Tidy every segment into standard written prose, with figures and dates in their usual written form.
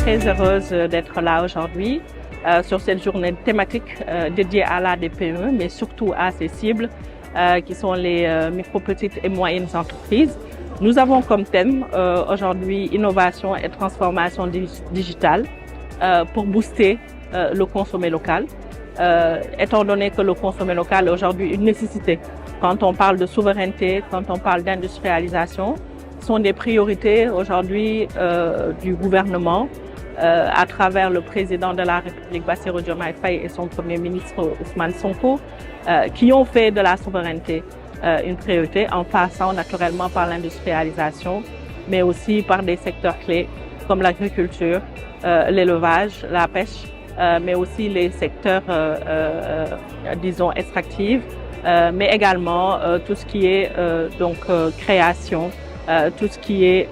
très heureuse d'être là aujourd'hui sur cette journée thématique dédiée à la DPME, mais surtout à ses cibles qui sont les micro, petites et moyennes entreprises. Nous avons comme thème aujourd'hui innovation et transformation digitale pour booster le consommé local. Étant donné que le consommé local est aujourd'hui une nécessité, quand on parle de souveraineté, quand on parle d'industrialisation, ce sont des priorités aujourd'hui du gouvernement à travers le président de la République Bassirou Diomaye Faye et son premier ministre Ousmane Sonko qui ont fait de la souveraineté une priorité en passant naturellement par l'industrialisation, mais aussi par des secteurs clés comme l'agriculture, l'élevage, la pêche, mais aussi les secteurs, disons, extractifs, mais également tout ce qui est création, tout ce qui est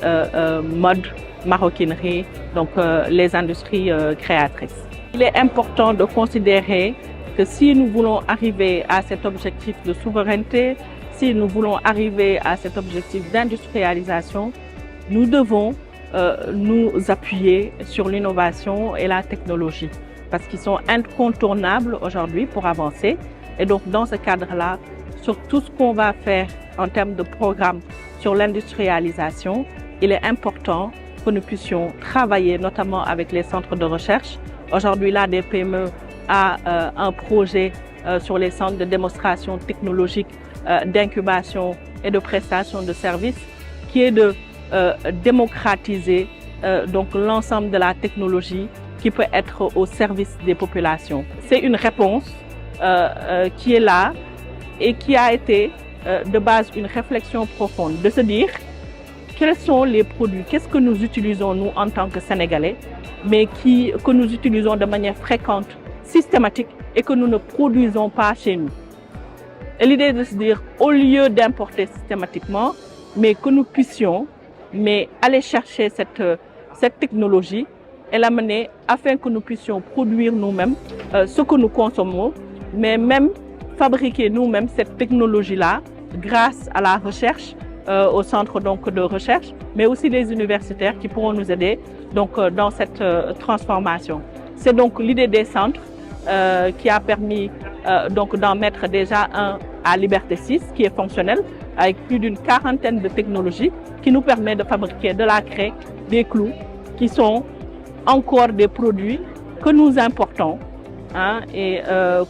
mode, maroquinerie, donc les industries créatrices. Il est important de considérer que si nous voulons arriver à cet objectif de souveraineté, si nous voulons arriver à cet objectif d'industrialisation, nous devons nous appuyer sur l'innovation et la technologie parce qu'ils sont incontournables aujourd'hui pour avancer. Et donc, dans ce cadre-là, sur tout ce qu'on va faire en termes de programme sur l'industrialisation, il est important que nous puissions travailler notamment avec les centres de recherche. Aujourd'hui, la DPME a un projet sur les centres de démonstration technologique, d'incubation et de prestation de services qui est de démocratiser donc l'ensemble de la technologie qui peut être au service des populations. C'est une réponse qui est là et qui a été de base une réflexion profonde de se dire quels sont les produits, qu'est-ce que nous utilisons nous en tant que Sénégalais, mais que nous utilisons de manière fréquente, systématique et que nous ne produisons pas chez nous. Et l'idée de se dire au lieu d'importer systématiquement, mais que nous puissions aller chercher cette technologie et l'amener afin que nous puissions produire nous-mêmes ce que nous consommons, mais même fabriquer nous-mêmes cette technologie-là grâce à la recherche, au centre donc de recherche, mais aussi des universitaires qui pourront nous aider donc dans cette transformation. C'est donc l'idée des centres qui a permis donc d'en mettre déjà un à Liberté 6 qui est fonctionnel avec plus d'une quarantaine de technologies qui nous permet de fabriquer de la craie, des clous qui sont encore des produits que nous importons et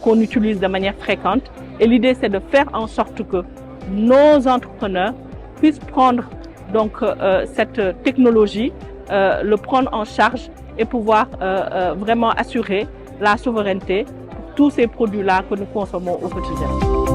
qu'on utilise de manière fréquente. Et l'idée, c'est de faire en sorte que nos entrepreneurs puissent prendre donc cette technologie, le prendre en charge et pouvoir vraiment assurer la souveraineté pour tous ces produits-là que nous consommons au quotidien.